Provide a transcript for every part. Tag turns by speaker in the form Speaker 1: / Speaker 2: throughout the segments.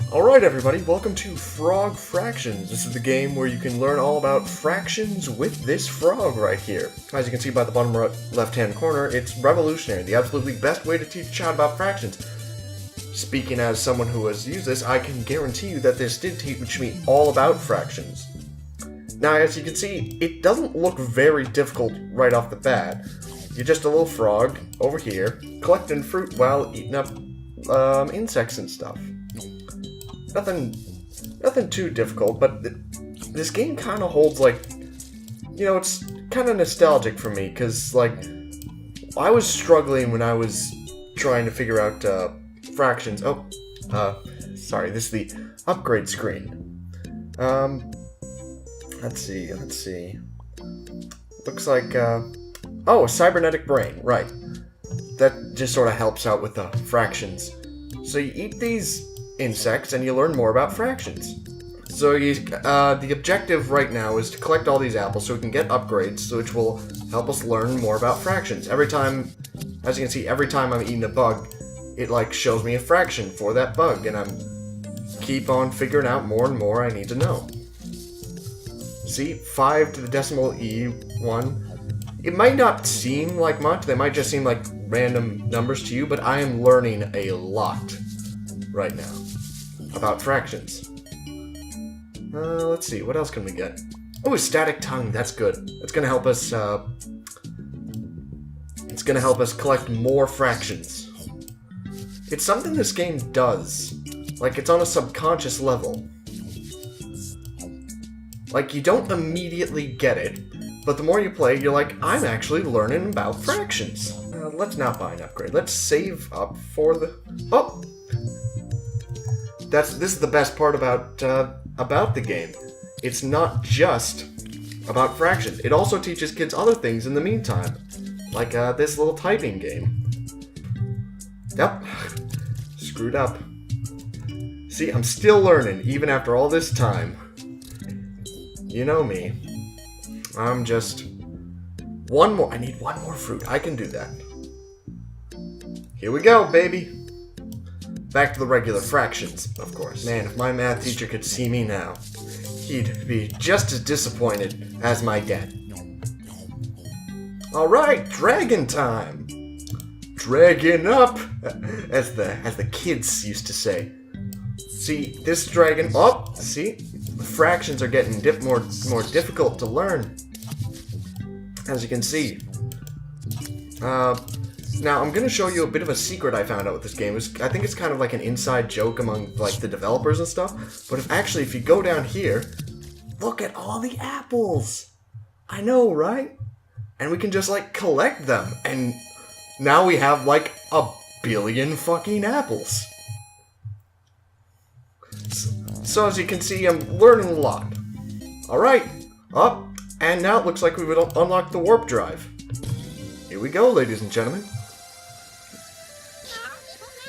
Speaker 1: Alright everybody, welcome to Frog Fractions. This is the game where you can learn all about fractions with this frog right here. As you can see by the bottom left-hand corner, it's revolutionary, the absolutely best way to teach a child about fractions. Speaking as someone who has used this, I can guarantee you that this did teach me all about fractions. Now, as you can see, it doesn't look very difficult right off the bat. You're just a little frog over here, collecting fruit while eating up insects and stuff. Nothing too difficult, but this game kind of holds, like, you know, it's kind of nostalgic for me, because, like, I was struggling when I was trying to figure out fractions. Sorry, this is the upgrade screen. Let's see. Looks like, oh, a cybernetic brain, right. That just sort of helps out with the fractions. So you eat these insects and you learn more about fractions. So the objective right now is to collect all these apples so we can get upgrades, which will help us learn more about fractions. Every time, as you can see, every time I'm eating a bug, it like shows me a fraction for that bug, and I'm keep on figuring out more and more I need to know. See, 5 to the decimal E1. It might not seem like much, they might just seem like random numbers to you, but I am learning a lot right now about fractions. Let's see, what else can we get? Oh, a static tongue, that's good. It's gonna help us, collect more fractions. It's something this game does. Like, it's on a subconscious level. Like, you don't immediately get it, but the more you play, you're like, I'm actually learning about fractions. Let's not buy an upgrade. Let's save up for the... Oh! This is the best part about the game. It's not just about fractions. It also teaches kids other things in the meantime. Like, this little typing game. Yep. Screwed up. See, I'm still learning, even after all this time. You know me. I'm just... I need one more fruit. I can do that. Here we go, baby. Back to the regular fractions, of course. Man, if my math teacher could see me now, he'd be just as disappointed as my dad. Alright, dragon time! Dragon up! As the kids used to say. See, this dragon... Oh, see? The fractions are getting more difficult to learn. As you can see. Now, I'm going to show you a bit of a secret I found out with this game. I think it's kind of like an inside joke among, like, the developers and stuff. But if you go down here, look at all the apples! I know, right? And we can just, like, collect them. And now we have, like, 1 billion fucking apples. So as you can see, I'm learning a lot. Alright, up, and now it looks like we would unlock the warp drive. Here we go, ladies and gentlemen.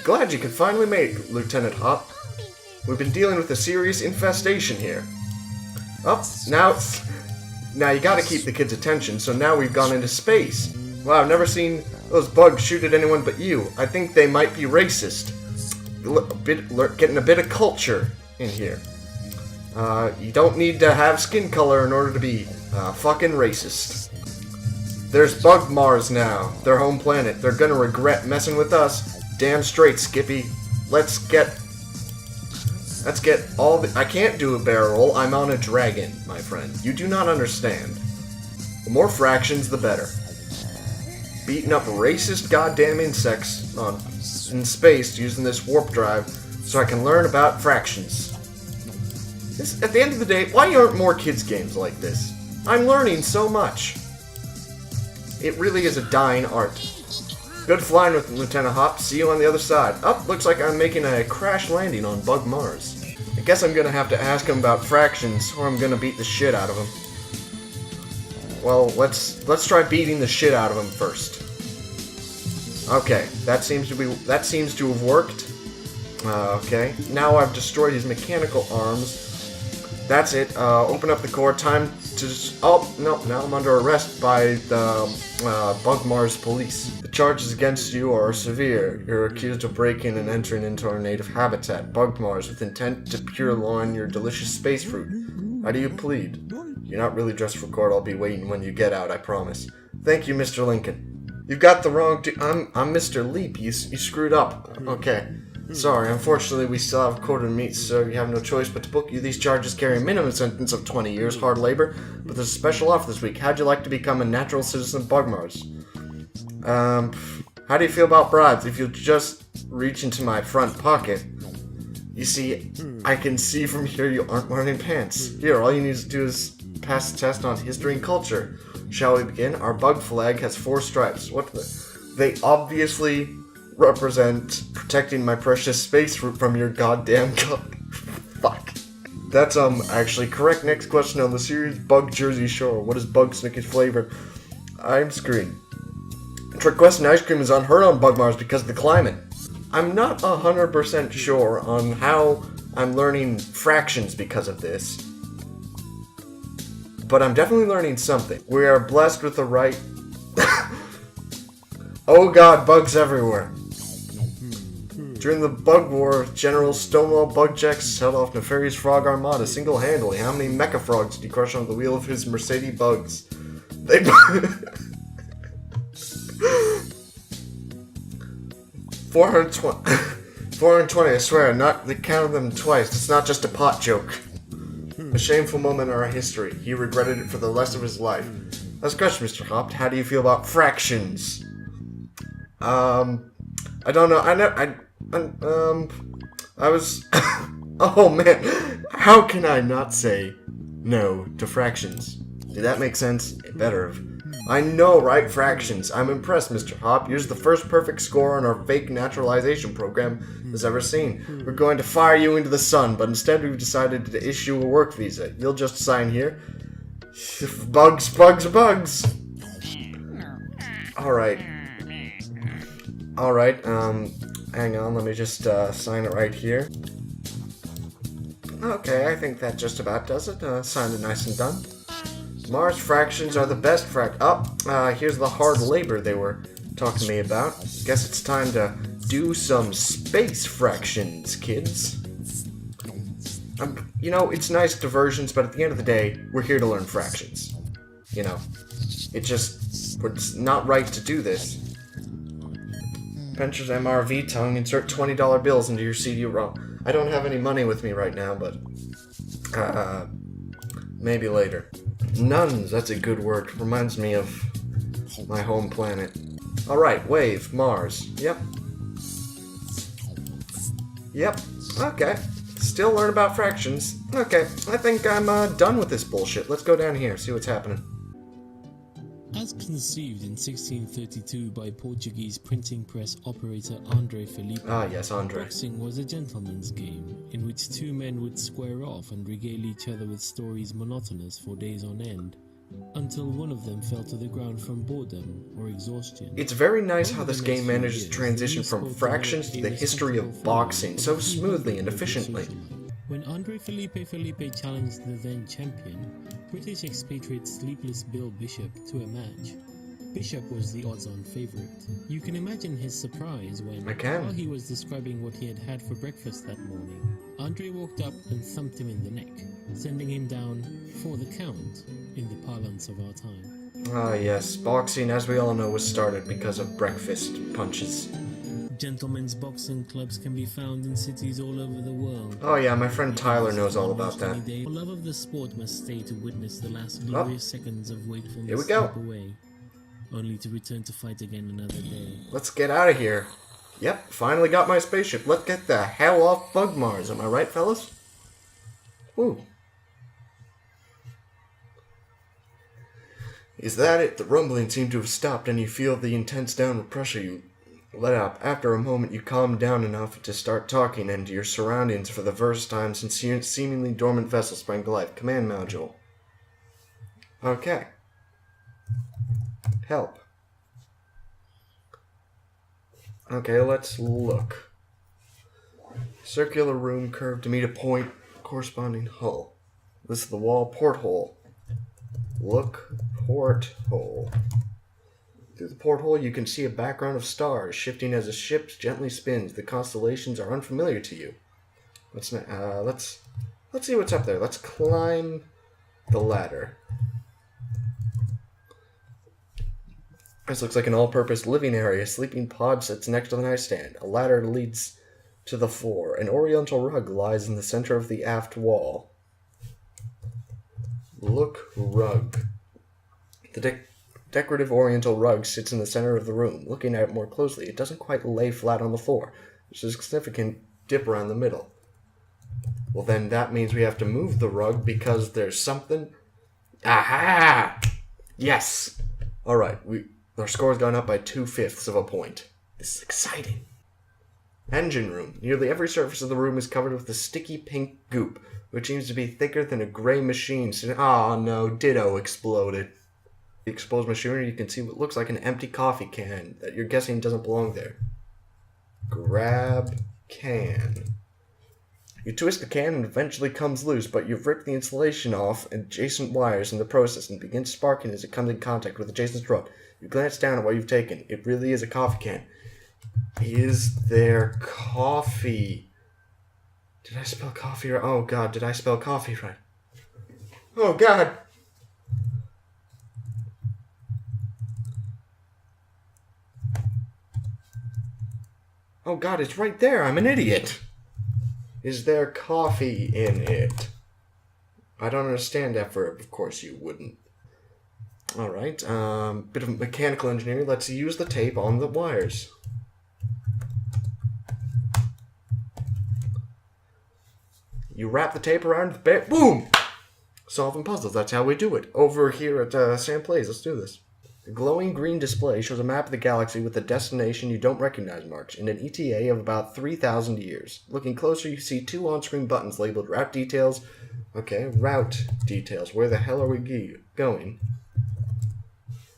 Speaker 1: Glad you could finally make it, Lieutenant Hop. We've been dealing with a serious infestation here. Up, now you gotta keep the kids' attention, so now we've gone into space. Wow, I've never seen those bugs shoot at anyone but you. I think they might be racist. Getting a bit of culture in here. You don't need to have skin color in order to be fucking racist. There's Bug Mars now, their home planet. They're gonna regret messing with us. Damn straight, Skippy. Let's get all the... I can't do a barrel roll. I'm on a dragon, my friend. You do not understand. The more fractions, the better. Beating up racist goddamn insects in space using this warp drive so I can learn about fractions. At the end of the day, why aren't more kids' games like this? I'm learning so much. It really is a dying art. Good flying with Lieutenant Hop. See you on the other side. Looks like I'm making a crash landing on Bug Mars. I guess I'm gonna have to ask him about fractions, or I'm gonna beat the shit out of him. Well, let's try beating the shit out of him first. Okay, that seems to have worked. Okay, now I've destroyed his mechanical arms. That's it. Open up the core. Time to... Oh, no, now I'm under arrest by the Bug Mars police. The charges against you are severe. You're accused of breaking and entering into our native habitat, Bugmars, with intent to purloin your delicious space fruit. How do you plead? You're not really dressed for court. I'll be waiting when you get out, I promise. Thank you, Mr. Lincoln. You've got the wrong... I'm Mr. Leap. You screwed up. Okay. Sorry, unfortunately we still have a quarter to meet, so you have no choice but to book you. These charges carry a minimum sentence of 20 years, hard labor, but there's a special offer this week. How'd you like to become a natural citizen of Bugmars? How do you feel about bribes? If you'll just reach into my front pocket. You see, I can see from here you aren't wearing pants. Here, all you need to do is pass the test on history and culture. Shall we begin? Our bug flag has 4 stripes. What the... They obviously... represent protecting my precious space fruit from your goddamn fuck. That's actually correct. Next question on the series: Bug Jersey Shore. What is Bug Snickers flavored? Ice cream. Trick question: ice cream is unheard on Bugmars because of the climate. I'm not 100% sure on how I'm learning fractions because of this, but I'm definitely learning something. We are blessed with the right. Oh god, bugs everywhere. During the Bug War, General Stonewall Bugjax held off nefarious Frog Armada single-handedly. How many mecha frogs did he crush on the wheel of his Mercedes Bugs? They... 420, 420, I swear, not they counted them twice. It's not just a pot joke. A shameful moment in our history. He regretted it for the rest of his life. Last question, Mr. Hopt. How do you feel about fractions? I don't know. I was... Oh, man. How can I not say no to fractions? Did that make sense? It better have. I know, right? Fractions. I'm impressed, Mr. Hop. You're the first perfect score on our fake naturalization program has ever seen. We're going to fire you into the sun, but instead we've decided to issue a work visa. You'll just sign here. Bugs, bugs, bugs. Alright. Alright, hang on, let me just sign it right here. Okay, I think that just about does it. Signed it nice and done. Mars fractions are the best here's the hard labor they were talking to me about. Guess it's time to do some space fractions, kids. You know, it's nice diversions, but at the end of the day, we're here to learn fractions. You know, it's not right to do this. Pinter's MRV tongue, insert $20 bills into your CD-ROM. I don't have any money with me right now, but maybe later. Nuns, that's a good word. Reminds me of my home planet. Alright, wave, Mars. Yep. Yep, okay. Still learn about fractions. Okay, I think I'm done with this bullshit. Let's go down here, see what's happening.
Speaker 2: As conceived in 1632 by Portuguese printing press operator André Felipe,
Speaker 1: yes, André.
Speaker 2: Boxing was a gentleman's game in which 2 men would square off and regale each other with stories monotonous for days on end, until one of them fell to the ground from boredom or exhaustion.
Speaker 1: It's very nice how this game manages to transition from fractions to the history of boxing so smoothly and efficiently.
Speaker 2: When André Felipe challenged the then champion, British expatriate Sleepless Bill Bishop to a match, Bishop was the odds-on favorite. You can imagine his surprise when, while he was describing what he had had for breakfast that morning, André walked up and thumped him in the neck, sending him down for the count in the parlance of our time.
Speaker 1: Ah yes, boxing, as we all know, was started because of breakfast punches.
Speaker 2: Gentlemen's boxing clubs can be found in cities all over the world.
Speaker 1: Oh yeah, my friend Tyler knows all about that.
Speaker 2: For love of the sport must stay to witness the last glorious seconds of wakefulness
Speaker 1: Here we go.
Speaker 2: slip away, only to return to fight again another day.
Speaker 1: Let's get out of here. Yep, finally got my spaceship. Let's get the hell off Bugmars. Am I right, fellas? Woo. Is that it? The rumbling seemed to have stopped, and you feel the intense downward pressure you let out. After a moment, you calm down enough to start talking into your surroundings for the first time since your seemingly dormant vessel sprang to life. Command module. Okay. Help. Okay, let's look. Circular room curved to meet a point corresponding hull. This is the wall porthole. Look porthole. Through the porthole, you can see a background of stars shifting as the ship gently spins. The constellations are unfamiliar to you. Let's see what's up there. Let's climb the ladder. This looks like an all-purpose living area. A sleeping pod sits next to the nightstand. A ladder leads to the floor. An oriental rug lies in the center of the aft wall. Look rug. The decorative oriental rug sits in the center of the room. Looking at it more closely, it doesn't quite lay flat on the floor. There's a significant dip around the middle. Well, then that means we have to move the rug because there's something... Aha! Yes! Alright, our score's gone up by 2/5 of a point. This is exciting. Engine room. Nearly every surface of the room is covered with a sticky pink goop, which seems to be thicker than a gray machine. Oh no, Ditto exploded. The exposed machinery, you can see what looks like an empty coffee can that you're guessing doesn't belong there. Grab can. You twist the can and eventually comes loose, but you've ripped the insulation off adjacent wires in the process and begins sparking as it comes in contact with adjacent strut. You glance down at what you've taken. It really is a coffee can. Is there coffee? Did I spell coffee right? Oh god, did I spell coffee right? Oh god! Oh god, it's right there. I'm an idiot. Is there coffee in it? I don't understand that verb. Of course you wouldn't. Alright, bit of mechanical engineering. Let's use the tape on the wires. You wrap the tape around the bear. Boom! Solving puzzles. That's how we do it. Over here at Sam Plays. Let's do this. The glowing green display shows a map of the galaxy with a destination you don't recognize marks in an ETA of about 3,000 years. Looking closer, you see two on-screen buttons labeled Route Details. Okay, Route Details. Where the hell are we going?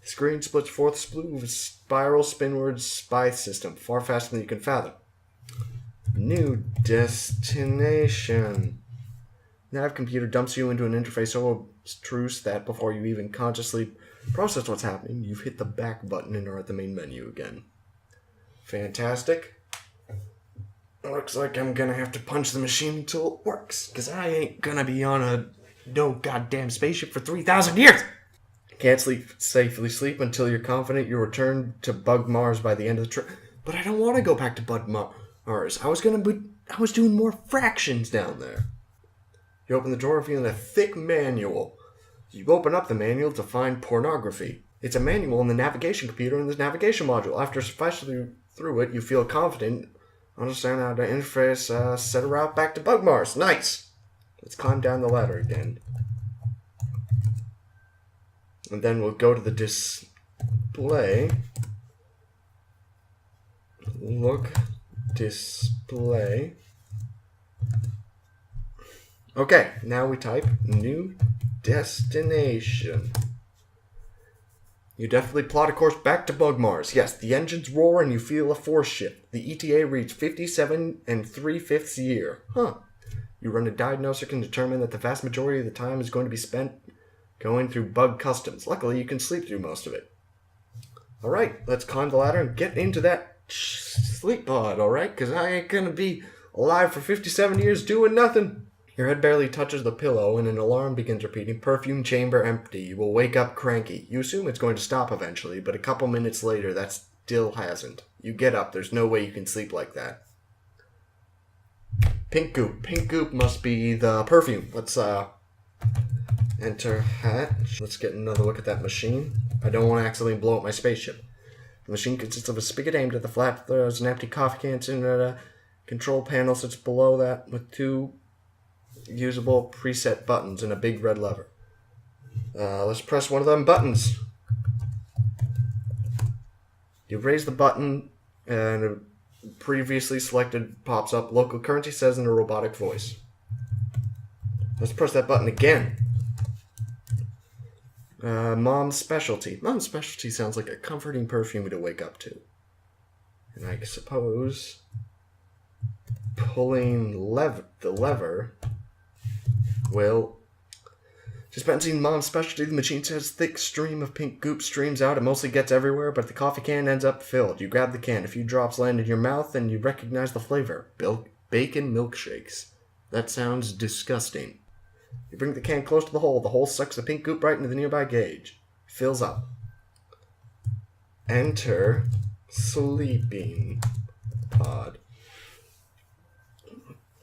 Speaker 1: The screen splits forth a slew of spiral spinward spy system, far faster than you can fathom. New destination. Nav computer dumps you into an interface so abstruse that before you even consciously process what's happening, you've hit the back button and are at the main menu again. Fantastic. Looks like I'm gonna have to punch the machine until it works, because I ain't gonna be on a no goddamn spaceship for 3,000 years! Can't safely sleep until you're confident you'll return to Bug Mars by the end of the trip. But I don't want to go back to Bug Mars. I was doing more fractions down there. You open the drawer feeling a thick manual. You open up the manual to find pornography. It's a manual in the navigation computer in this navigation module. After sufficiently through it, you feel confident, understand how to interface, set a route back to Bug Mars. Nice! Let's climb down the ladder again. And then we'll go to the display. Look, display. Okay, now we type new destination. You definitely plot a course back to Bug Mars. Yes, the engines roar and you feel a force shift. The ETA reads 57 3/5 year. Huh. You run a diagnostic and determine that the vast majority of the time is going to be spent going through bug customs. Luckily, you can sleep through most of it. Alright, let's climb the ladder and get into that sleep pod, alright? Because I ain't gonna be alive for 57 years doing nothing. Your head barely touches the pillow and an alarm begins repeating, perfume chamber empty. You will wake up cranky. You assume it's going to stop eventually, but a couple minutes later, that still hasn't. You get up. There's no way you can sleep like that. Pink goop. Pink goop must be the perfume. Let's, enter hatch. Let's get another look at that machine. I don't want to accidentally blow up my spaceship. The machine consists of a spigot aimed at the flap. There's an empty coffee can sitting at a control panel sits below that with two usable preset buttons and a big red lever. Let's press one of them buttons. You raise the button and a previously selected pops up. Local currency says in a robotic voice. Let's press that button again. Mom's specialty. Mom's specialty sounds like a comforting perfume to wake up to. And I suppose pulling the lever will Dispensing Mom's specialty, the machine says thick stream of pink goop streams out. It mostly gets everywhere, but the coffee can ends up filled. You grab the can. A few drops land in your mouth, and you recognize the flavor. Bacon milkshakes. That sounds disgusting. You bring the can close to the hole. The hole sucks the pink goop right into the nearby gauge. Fills up. Enter sleeping pod.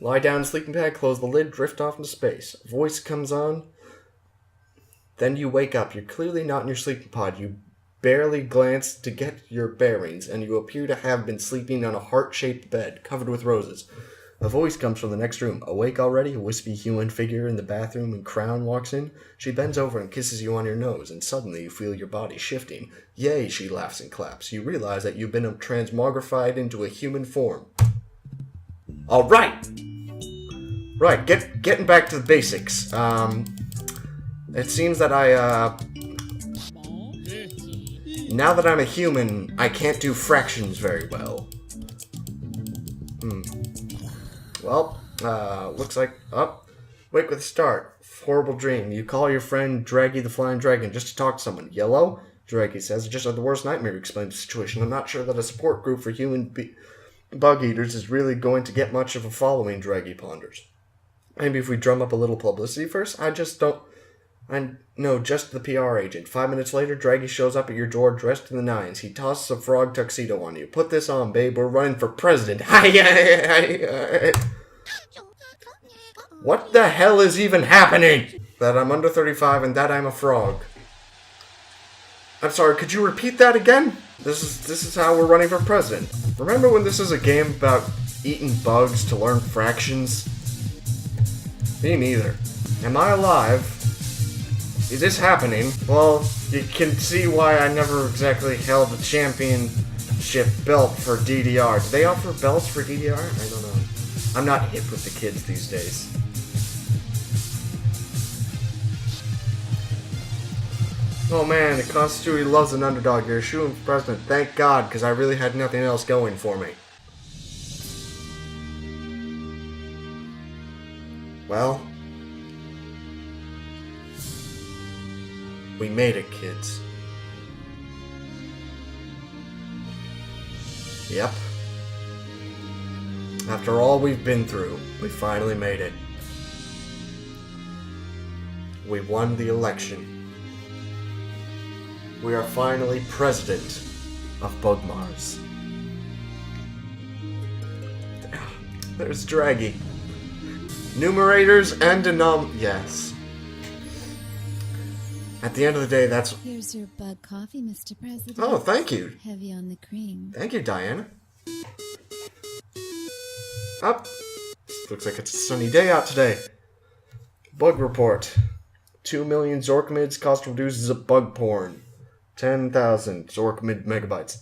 Speaker 1: Lie down in the sleeping bag, close the lid, drift off into space. A voice comes on. Then you wake up. You're clearly not in your sleeping pod. You barely glance to get your bearings, and you appear to have been sleeping on a heart-shaped bed, covered with roses. A voice comes from the next room. Awake already? A wispy human figure in the bathroom in crown walks in. She bends over and kisses you on your nose, and suddenly you feel your body shifting. Yay, she laughs and claps. You realize that you've been transmogrified into a human form. Alright! Right, getting back to the basics. It seems that now that I'm a human, I can't do fractions very well. Well, looks like... wake with a start. Horrible dream. You call your friend Draggy the Flying Dragon just to talk to someone. Yellow? Draggy says, I just had the worst nightmare to explain the situation. I'm not sure that a support group for human bug eaters is really going to get much of a following, Draggy ponders. Maybe if we drum up a little publicity first? I know just the PR agent. 5 minutes later, Draggy shows up at your door dressed to the nines. He tosses a frog tuxedo on you. Put this on, babe. We're running for president. What the hell is even happening? That I'm under 35 and that I'm a frog. I'm sorry, could you repeat that again? This is how we're running for president. Remember when this was a game about eating bugs to learn fractions? Me neither. Am I alive? Is this happening? Well, you can see why I never exactly held the championship belt for DDR. Do they offer belts for DDR? I don't know. I'm not hip with the kids these days. Oh man, the Constitution loves an underdog. You're shooting for president. Thank God, because I really had nothing else going for me. Well, we made it, kids. Yep. After all we've been through, we finally made it. We won the election. We are finally president of Bugmars. There's Draggy. Numerators and yes. At the end of the day, that's...
Speaker 3: Here's your bug coffee, Mr. President.
Speaker 1: Oh, thank you.
Speaker 3: Heavy on the cream.
Speaker 1: Thank you, Diana. Up. Looks like it's a sunny day out today. Bug report. 2 million Zorkmids cost reduces a bug porn. 10,000 Zorkmid megabytes.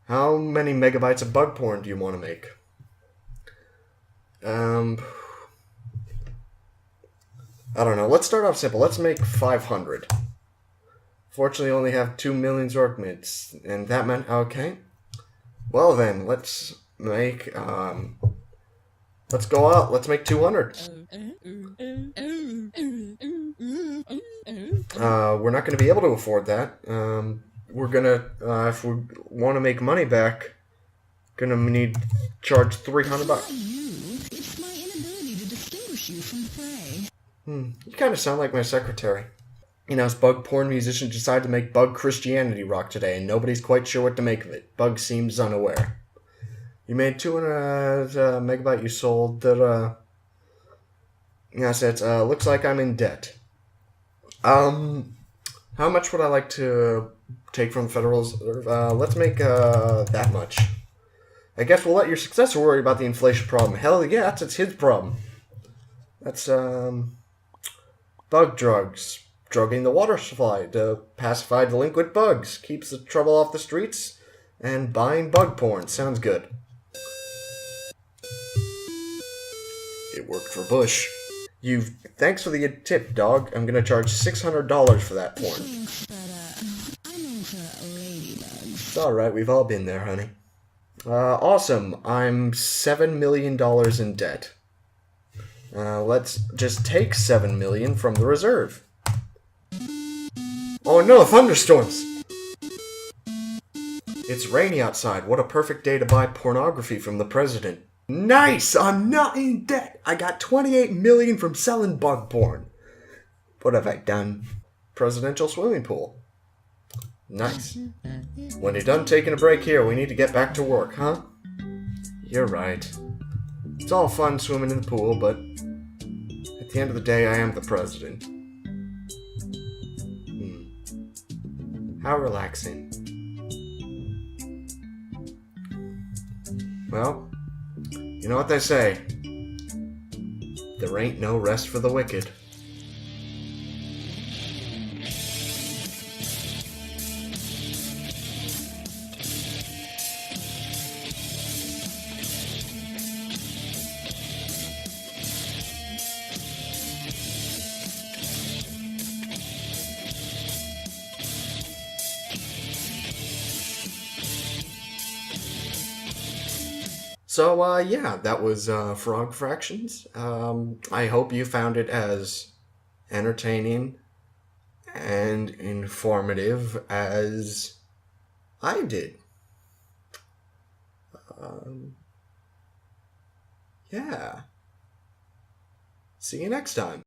Speaker 1: How many megabytes of bug porn do you want to make? I don't know. Let's start off simple. Let's make 500. Fortunately, I only have 2 million Zorkmids. And that meant... Okay. Well then, let's make... let's go out. Let's make 200. We're not going to be able to afford that. We're going to... if we want to make money back, going to need charge $300.
Speaker 3: It's my inability to distinguish you from prey.
Speaker 1: You kind of sound like my secretary. You know, as bug porn musicians decide to make bug Christianity rock today, and nobody's quite sure what to make of it. Bug seems unaware. You made 200 megabyte. You sold that. Assets. Looks like I'm in debt. How much would I like to take from the Federal Reserve? Let's make that much. I guess we'll let your successor worry about the inflation problem. Hell yeah, that's his problem. That's bug drugs. Drugging the water supply to pacify delinquent bugs. Keeps the trouble off the streets. And buying bug porn. Sounds good. It worked for Bush. Thanks for the tip, dog. I'm gonna charge $600 for that porn.
Speaker 3: But, I'm into ladybugs.
Speaker 1: It's alright, we've all been there, honey. Awesome. I'm $7 million in debt. Let's just take $7 million from the reserve. Oh no, thunderstorms! It's rainy outside. What a perfect day to buy pornography from the president. Nice! I'm not in debt. I got $28 million from selling bug porn. What have I done? Presidential swimming pool. Nice. When you're done taking a break here, we need to get back to work, huh? You're right. It's all fun swimming in the pool, but at the end of the day, I am the president. How relaxing. Well, you know what they say. There ain't no rest for the wicked. So, yeah, that was Frog Fractions. I hope you found it as entertaining and informative as I did. Yeah. See you next time.